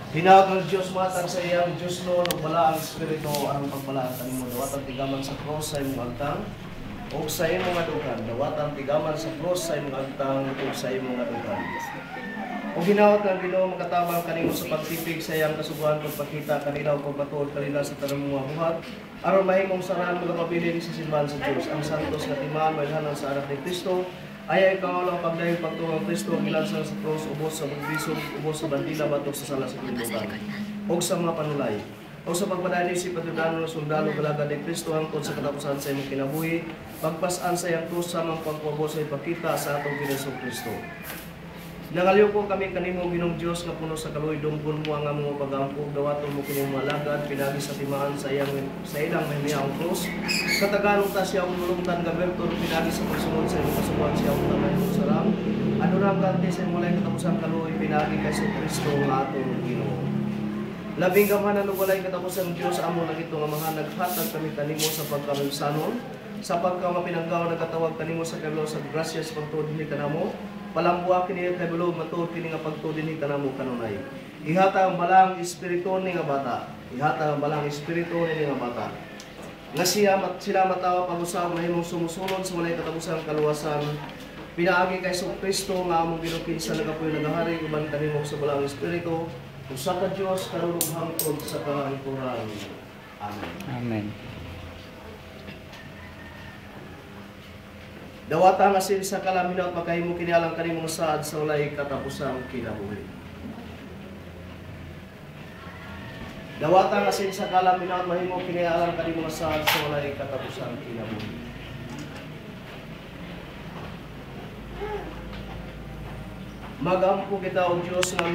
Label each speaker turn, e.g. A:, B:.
A: Hinawag ng Diyos matang sa iyang Diyos no, nagbala ang Espiritu, ang pagbalaan kanimo. Dawatan tigaman sa cross sa imong agtang, o sa imong adukan. Dawatan tigaman sa cross sa imong agtang, o sa imong adukan. O hinawag ng Ginoo makatabang kanimo sa pagtipig sa iyang kasubuan pagpakita kanila o pagmatuod kanila sa tanang mga buhat. Aron mahimong sarahan mga pabilin sa simbahan sa Diyos. Ang santos nga timaan, mailhanan sa anak ni Kristo, ay ikaw lang pagdahil pagtuwang Kristo ang gilansan sa cross, ubos sa magbisog, ubos sa bandila batok sa sala sa kalibutan, o sa mga panulay, o sa pagpadali si patudano ng sundalo galagad ni Kristo hangtod sa katapusan sa imong kinabuhi, pagpasaan sa iyang krus sa mga pagpabos sa ipakita sa atong Ginoong Kristo. Nangaliw po kami kanimo Ginong Dios nga puno sa kaluoy dumbon mo ang among pag-ampog dawaton mo kining malagad pinagi sa timaan sa ilang mahimiyang krus. Katagalog ta siya umulungtan gaberto pinagi sa pagsunod sa imong kasubuan siya utamay mo sarang. Ano rang ganti sa imong katapusan kaluoy pinagi kay Kristo nga atong Ginoo. Labing gamanan ug walay katapusan Dios amo nagito nga mga naghatag kami kanimo sa pagkamilsanon sa pagkamapinanggaw nagatawag kanimo sa kablo sa grasya sa pagtuod ni kanamo. Palambuak kini kay bulog matuod kini nga pagtuod ni kanamo kanunay. Ihata ang balang espiritu ni nga bata. Ihata ang balang espiritu ni nga bata. Nga sila matawa pag-usab mahimong sumusunod sa walay katapusan kaluwasan. Pinaagi kay Kristo nga among ginukinsa nagapuy nagahari uban kanimo sa balang espiritu. Usa ka Dios karunong hangtod sa kahangturan. Amen.
B: Amen.
A: Dawata nga sin sa kalaminaw makahimo kini alang kanimong saad sa walay katapusang kinabuhi. Dawata nga sin sa kalaminaw mahimo kini alang kanimong saad sa walay katapusang kinabuhi. Magampo kita o Dios nga